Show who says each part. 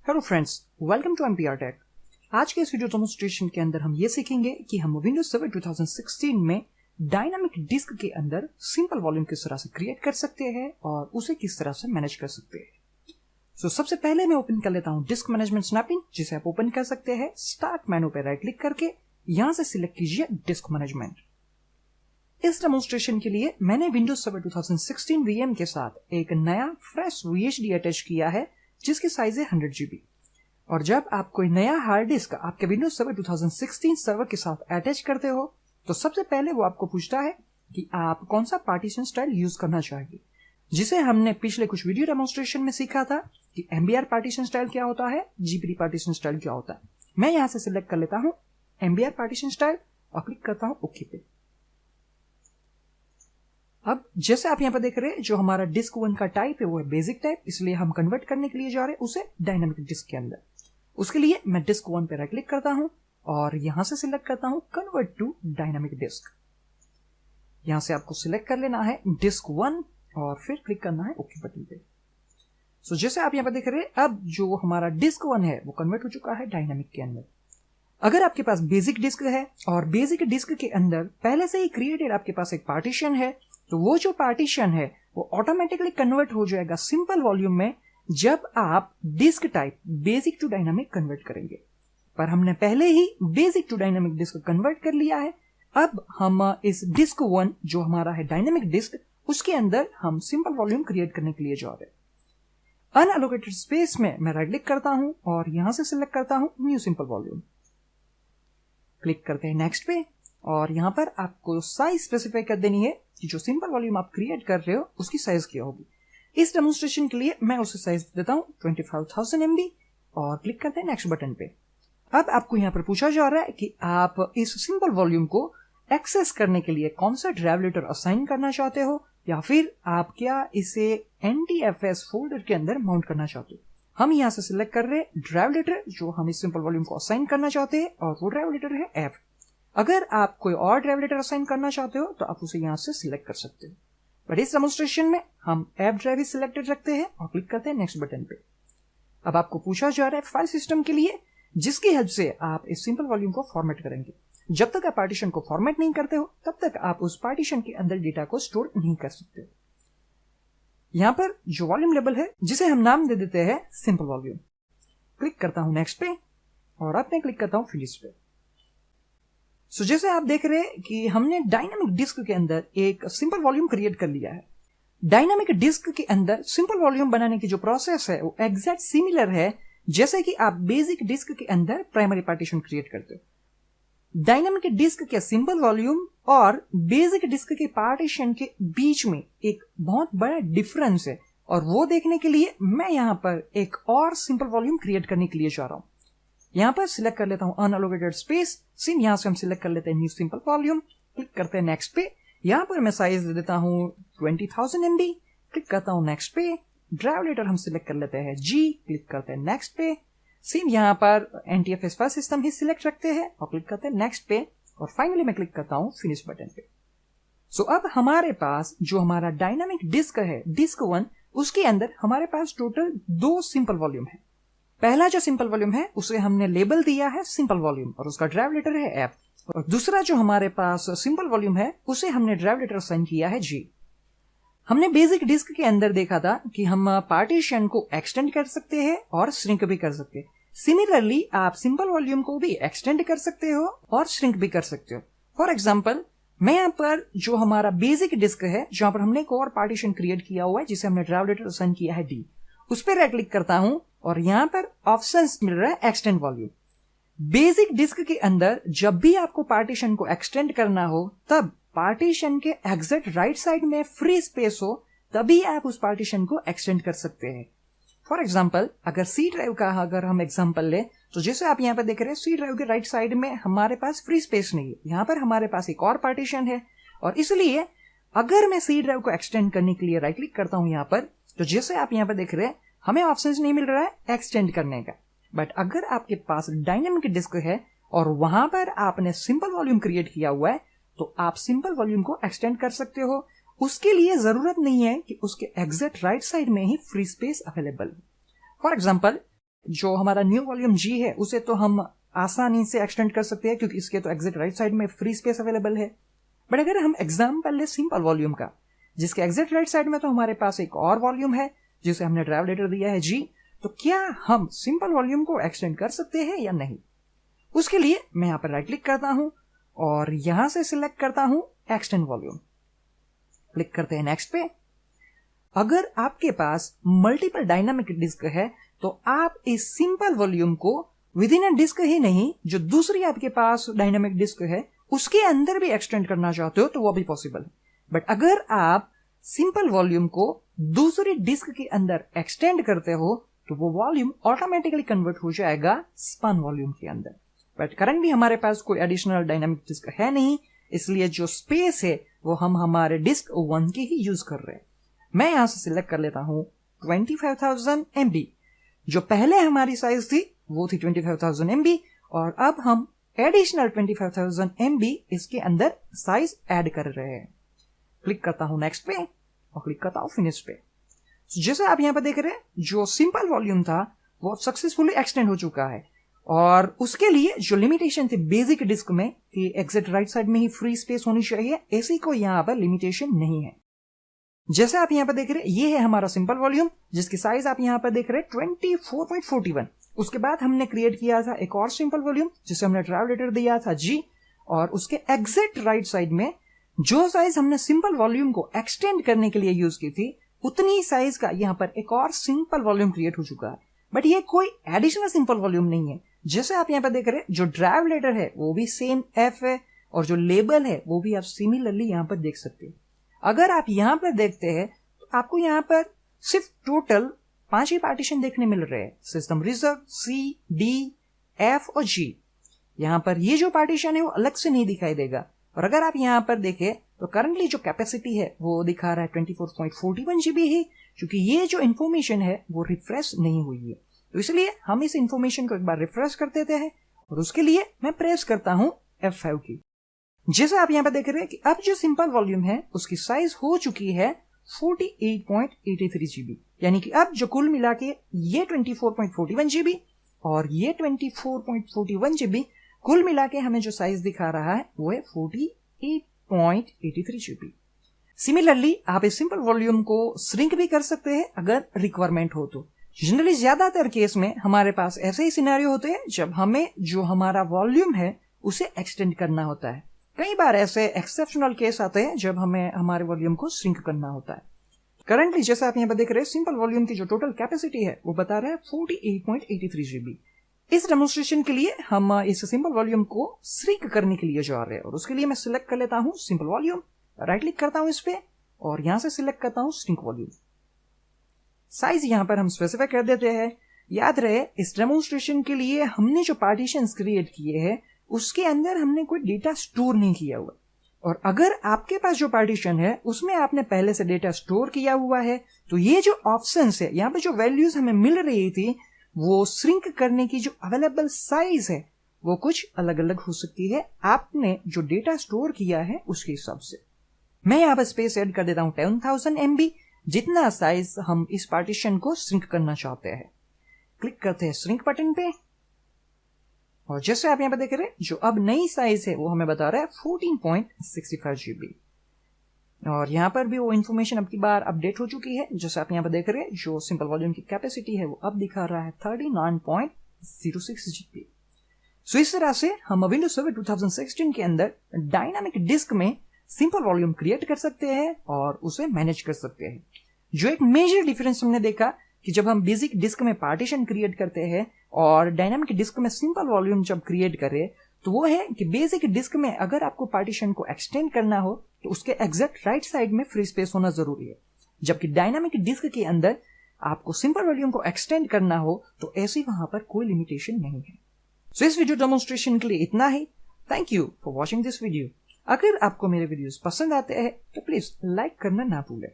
Speaker 1: Hello friends, welcome to MPR Tech. आज के इस वीडियो डेमोन्स्ट्रेशन के अंदर हम ये सीखेंगे कि हम विंडोज सर्वर 2016 में डायनामिक डिस्क के अंदर सिंपल वॉल्यूम किस तरह से क्रिएट कर सकते हैं और उसे किस तरह से मैनेज कर सकते हैं। सबसे पहले मैं ओपन कर लेता हूं डिस्क मैनेजमेंट स्नैपिंग, जिसे आप ओपन कर सकते हैं स्टार्ट मेनू पर राइट क्लिक करके। यहां से सिलेक्ट कीजिए डिस्क मैनेजमेंट। इस डेमोन्स्ट्रेशन के लिए मैंने विंडोज सर्वर 2016 वीएम के साथ एक नया फ्रेश VHD अटैच किया है जिसकी साइज है 100 GB। और जब आप कोई नया हार्ड डिस्क आपके विंडोज सर्वर 2016 सर्वर के साथ अटैच करते हो तो सबसे पहले वो आपको पूछता है कि आप कौन सा पार्टीशन स्टाइल यूज करना चाहेंगे, जिसे हमने पिछले कुछ वीडियो डेमोन्स्ट्रेशन में सीखा था कि MBR पार्टीशन स्टाइल क्या होता है, GPD पार्टीशन स्टाइल क्या होता है। मैं यहां से सिलेक्ट कर लेता हूं MBR पार्टीशन स्टाइल और क्लिक करता हूं ओके पे। अब जैसे आप यहाँ पर देख रहे हैं, जो हमारा डिस्क 1 का टाइप है वो है बेसिक टाइप, इसलिए हम कन्वर्ट करने के लिए जा रहे हैं उसे डायनामिक डिस्क के अंदर। उसके लिए मैं डिस्क 1 पे राइट क्लिक करता हूं और यहां से सिलेक्ट करता हूं कन्वर्ट टू डायनामिक डिस्क। यहां से आपको सिलेक्ट कर लेना है डिस्क 1 और फिर क्लिक करना है ओके बटन पे। जैसे आप यहाँ पर देख रहे हैं, अब जो हमारा डिस्क 1 है वो कन्वर्ट हो चुका है डायनामिक के अंदर। अगर आपके पास बेसिक डिस्क है और बेसिक डिस्क के अंदर पहले से ही क्रिएटेड आपके पास एक पार्टीशन है, तो वो जो पार्टीशन है वो ऑटोमेटिकली कन्वर्ट हो जाएगा सिंपल वॉल्यूम में जब आप disk type basic to dynamic convert करेंगे। पर हमने पहले ही basic to dynamic disk convert कर लिया है। अब हम इस डिस्क 1 जो हमारा है डायनामिक डिस्क, उसके अंदर हम सिंपल वॉल्यूम क्रिएट करने के लिए जा रहे हैं। अनएलोकेटेड स्पेस में मैं राइट क्लिक करता हूं और यहां से सिलेक्ट करता हूं न्यू सिंपल वॉल्यूम। क्लिक करते हैं नेक्स्ट पे और यहां पर आपको साइज स्पेसिफाई कर देनी है कि जो सिंपल वॉल्यूम आप क्रिएट कर रहे हो उसकी साइज क्या होगी। इस डेमोन्स्ट्रेशन के लिए मैं उसे साइज देता हूं 25,000 MB और क्लिक करते हैं नेक्स्ट बटन पे। अब आपको यहां पर पूछा जा रहा है कि आप इस सिंपल वॉल्यूम को एक्सेस करने के लिए कौन सा ड्राइव लेटर असाइन करना चाहते हो या फिर आप क्या इसे NTFS फोल्डर के अंदर माउंट करना चाहते हो। हम यहां से सिलेक्ट कर रहे हैं ड्राइव लेटर जो हम इस सिंपल वॉल्यूम को असाइन करना चाहते हैं और वो ड्राइव लेटर है F। अगर आप कोई और ड्राइव लेटर असाइन करना चाहते हो तो आप उसे यहां से सिलेक्ट कर सकते हो, बट इस डेमोन्स्ट्रेशन में हम F ड्राइव ही सिलेक्टेड रखते हैं और क्लिक करते हैं नेक्स्ट बटन पे। अब आपको पूछा जा रहा है फाइल सिस्टम के लिए जिसकी हेल्प से आप इस सिंपल वॉल्यूम को फॉर्मेट करेंगे। जब तक आप पार्टीशन को फॉर्मेट नहीं करते हो तब तक आप उस पार्टीशन के अंदर डेटा को स्टोर नहीं कर सकते हो। यहां पर जो वॉल्यूम लेवल है जिसे हम नाम दे देते हैं सिंपल वॉल्यूम। क्लिक करता हूं नेक्स्ट पे और अब मैं क्लिक करता हूं फिनिश पे। जैसे आप देख रहे हैं कि हमने डायनामिक डिस्क के अंदर एक सिंपल वॉल्यूम क्रिएट कर लिया है। डायनामिक डिस्क के अंदर सिंपल वॉल्यूम बनाने की जो प्रोसेस है वो एग्जैक्ट सिमिलर है जैसे कि आप बेसिक डिस्क के अंदर प्राइमरी पार्टीशन क्रिएट करते हो। डायनामिक डिस्क के सिंपल वॉल्यूम और बेसिक डिस्क के पार्टीशन के बीच में एक बहुत बड़ा डिफरेंस है और वो देखने के लिए मैं यहां पर एक और सिंपल वॉल्यूम क्रिएट करने के लिए जा रहा हूं। यहां पर सिलेक्ट कर लेता हूं अनएलोकेटेड स्पेस, सिम यहां से हम सिलेक्ट कर लेते हैं न्यू सिंपल वॉल्यूम। क्लिक करते हैं नेक्स्ट पे। यहां पर मैं साइज दे देता हूं 20,000 MB। क्लिक करता हूं नेक्स्ट पे। ड्राइव लेटर हम सिलेक्ट कर लेते हैं G। क्लिक करते हैं नेक्स्ट पे। सिम यहां पर NTFS फाइल सिस्टम ही सिलेक्ट रखते हैं और क्लिक करते हैं नेक्स्ट पे और फाइनली मैं क्लिक करता हूं फिनिश बटन पे। अब हमारे पास जो हमारा डायनामिक डिस्क है डिस्क 1, उसके अंदर हमारे पास टोटल 2 सिंपल वॉल्यूम है। पहला जो सिंपल वॉल्यूम है उसे हमने लेबल दिया है सिंपल वॉल्यूम और उसका ड्राइव लेटर है F। और दूसरा जो हमारे पास सिंपल वॉल्यूम है उसे हमने ड्राइव लेटर असाइन किया है G। हमने बेसिक डिस्क के अंदर देखा था कि हम पार्टीशन को एक्सटेंड कर सकते हैं और श्रिंक भी कर सकते हैं। सिमिलरली आप सिंपल वॉल्यूम को भी एक्सटेंड कर सकते हो और श्रिंक भी कर सकते हो। फॉर एग्जाम्पल, मैं यहाँ पर जो हमारा बेसिक डिस्क है जहां पर हमने एक और पार्टीशन क्रिएट किया हुआ है जिसे हमने ड्राइव लेटर असाइन किया है D, उस पर राइट क्लिक करता हूं और यहां पर ऑप्शंस मिल रहा है एक्सटेंड वॉल्यूम। बेसिक डिस्क के अंदर जब भी आपको पार्टीशन को एक्सटेंड करना हो तब पार्टीशन के एग्जैक्ट राइट साइड में फ्री स्पेस हो तभी आप उस पार्टीशन को एक्सटेंड कर सकते हैं। फॉर एग्जाम्पल, अगर C ड्राइव का अगर हम एग्जाम्पल ले तो जैसे आप यहाँ पर देख रहे हैं C ड्राइव के राइट साइड में हमारे पास फ्री स्पेस नहीं है, यहाँ पर हमारे पास एक और पार्टीशन है और इसलिए अगर मैं C ड्राइव को एक्सटेंड करने के लिए राइट क्लिक करता हूं यहाँ पर, तो जैसे आप यहाँ पर देख रहे हैं हमें ऑप्शन नहीं मिल रहा है एक्सटेंड करने का। बट अगर आपके पास डायनामिक डिस्क है और वहां पर आपने सिंपल वॉल्यूम क्रिएट किया हुआ है तो आप सिंपल वॉल्यूम को एक्सटेंड कर सकते हो। उसके लिए जरूरत नहीं है कि उसके एग्जैक्ट राइट साइड में ही फ्री स्पेस अवेलेबल हो। फॉर एग्जाम्पल, जो हमारा न्यू वॉल्यूम जी है उसे तो हम आसानी से एक्सटेंड कर सकते हैं क्योंकि इसके तो एग्जैक्ट राइट साइड में फ्री स्पेस अवेलेबल है। बट अगर हम एग्जाम्पल ले सिंपल वॉल्यूम का, जिसके एग्जैक्ट राइट साइड में तो हमारे पास एक और वॉल्यूम है जिसे हमने ट्रैवलेटर दिया है जी, तो क्या हम सिंपल वॉल्यूम को एक्सटेंड कर सकते हैं या नहीं? उसके लिए मैं यहां पर राइट क्लिक करता हूं और यहां से सिलेक्ट करता हूं एक्सटेंड वॉल्यूम। क्लिक करते हैं नेक्स्ट पे। अगर आपके पास मल्टीपल डायनामिक डिस्क है तो आप इस सिंपल वॉल्यूम को विद इन अ डिस्क ही नहीं, जो दूसरी आपके पास डायनामिक डिस्क है उसके अंदर भी एक्सटेंड करना चाहते हो तो वो भी पॉसिबल है। बट अगर आप सिंपल वॉल्यूम को दूसरी डिस्क के अंदर एक्सटेंड करते हो तो वो वॉल्यूम ऑटोमेटिकली कन्वर्ट हो जाएगा स्पन वॉल्यूम के अंदर। बट करंटली हमारे पास कोई एडिशनल डायनामिक डिस्क है नहीं, इसलिए जो स्पेस है वो हम हमारे डिस्क 1 की ही यूज कर रहे हैं। मैं यहां से सिलेक्ट कर लेता हूं 25,000 MB। जो पहले हमारी साइज थी वो थी 25,000 MB और अब हम एडिशनल 25,000 MB इसके अंदर साइज ऐड कर रहे हैं। क्लिक करता हूं नेक्स्ट पे और क्लिक करता हूं फिनिश पे। जैसे आप यहां पर देख रहे हैं, जो सिंपल वॉल्यूम था वो सक्सेसफुली एक्सटेंड हो चुका है और उसके लिए जो लिमिटेशन थी बेसिक डिस्क में कि एग्जैक्ट राइट साइड में ही फ्री स्पेस होनी चाहिए, ऐसी कोई यहां पर लिमिटेशन नहीं है। जैसे आप यहां पर देख रहे हैं, ये है हमारा सिंपल वॉल्यूम जिसकी साइज आप यहां पर देख रहे हैं 24.41। उसके बाद हमने क्रिएट किया था एक और सिंपल वॉल्यूम जिसे हमने ट्रैवलेटर दिया था जी, और उसके एग्जैक्ट राइट साइड में जो साइज हमने सिंपल वॉल्यूम को एक्सटेंड करने के लिए यूज की थी उतनी साइज का यहां पर एक और सिंपल वॉल्यूम क्रिएट हो चुका है। बट ये कोई एडिशनल सिंपल वॉल्यूम नहीं है। जैसे आप यहां पर देख रहे हैं, जो ट्रैवलेटर है वो भी सेम एफ है और जो लेबल है वो भी आप सिमिलरली यहां पर देख सकते हैं। अगर आप यहां पर देखते हैं तो आपको यहां पर सिर्फ टोटल 5 ही पार्टीशन देखने मिल रहे हैं, सिस्टम रिजर्व, सी, डी, एफ और जी। यहां पर ये जो पार्टीशन है वो अलग से नहीं दिखाई देगा। और अगर आप यहां पर देखें तो करंटली जो कैपेसिटी है वो दिखा रहा है 24.41 GB है, क्योंकि ये जो इन्फॉर्मेशन है वो रिफ्रेश नहीं हुई है। तो इसलिए हम इस इन्फॉर्मेशन को एक बार रिफ्रेश कर देते हैं और उसके लिए मैं प्रेस करता हूं F5 की। जैसे आप यहां पर देख रहे हैं कि अब जो सिंपल वॉल्यूम है उसकी साइज हो चुकी है 48.83 GB, यानी कि अब जो कुल मिला के ये 24.41 GB और ये 24.41 GB कुल मिला के हमें जो साइज दिखा रहा है वो है 48.83 GB। सिमिलरली आप इस सिंपल वॉल्यूम को श्रिंक भी कर सकते हैं अगर रिक्वायरमेंट हो तो। जनरली ज्यादातर केस में हमारे पास ऐसे ही सिनेरियो होते हैं जब हमें जो हमारा वॉल्यूम है उसे एक्सटेंड करना होता है। कई बार ऐसे एक्सेप्शनल केस आते हैं जब हमें हमारे वॉल्यूम को श्रिंक करना होता है। करंटली जैसे आप यहाँ पर देख रहे हैं, सिंपल वॉल्यूम की जो टोटल कैपेसिटी है वो बता रहा है 48.83 GB। इस डेमोन्स्ट्रेशन के लिए हम इस सिंपल वॉल्यूम को श्रिंक करने के लिए जा रहे हैं और उसके लिए मैं सिलेक्ट कर लेता हूं सिंपल वॉल्यूम, राइट क्लिक करता हूं इस पे और यहां से सिलेक्ट करता हूं श्रिंक वॉल्यूम। साइज यहां पर हम स्पेसिफाई कर देते हैं। याद रहे, इस डेमोन्स्ट्रेशन के लिए हमने जो पार्टीशंस क्रिएट किए हैं उसके अंदर हमने कोई डेटा स्टोर नहीं किया हुआ, और अगर आपके पास जो पार्टीशन है उसमें आपने पहले से डेटा स्टोर किया हुआ है तो ये जो ऑप्शंस है, यहाँ पे जो वैल्यूज हमें मिल रही थी वो श्रिंक करने की जो अवेलेबल साइज है वो कुछ अलग अलग हो सकती है आपने जो डेटा स्टोर किया है उसके हिसाब से। मैं यहाँ पर स्पेस ऐड कर देता हूं 10,000 MB, जितना साइज हम इस पार्टीशन को श्रिंक करना चाहते हैं। क्लिक करते हैं श्रिंक बटन पे और जैसे आप यहाँ पे देख रहे हैं, जो अब नई साइज है वो हमें बता रहा है 14.65 GB और यहाँ पर भी वो इन्फॉर्मेशन अब की बार अपडेट हो चुकी है। जैसे आप यहाँ पर देख रहे हैं, जो सिंपल वॉल्यूम की कैपेसिटी है वो अब दिखा रहा है 39.06 GB। सो इस तरह से हम विंडोज सर्वर 2016 के अंदर डायनामिक डिस्क में सिंपल वॉल्यूम क्रिएट कर सकते हैं और उसे मैनेज कर सकते हैं। जो एक मेजर डिफरेंस हमने देखा कि जब हम बेसिक डिस्क में पार्टीशन क्रिएट करते हैं और डायनामिक डिस्क में सिंपल वॉल्यूम जब क्रिएट करें, तो वो है कि बेसिक डिस्क में अगर आपको पार्टीशन को एक्सटेंड करना हो तो उसके एग्जैक्ट राइट साइड में फ्री स्पेस होना जरूरी है, जबकि डायनामिक डिस्क के अंदर आपको सिंपल वॉल्यूम को एक्सटेंड करना हो तो ऐसी वहां पर कोई लिमिटेशन नहीं है। सो इस वीडियो डेमोन्स्ट्रेशन के लिए इतना ही। Thank you for watching this video. अगर आपको मेरे वीडियोस पसंद आते हैं तो प्लीज लाइक करना ना भूलें।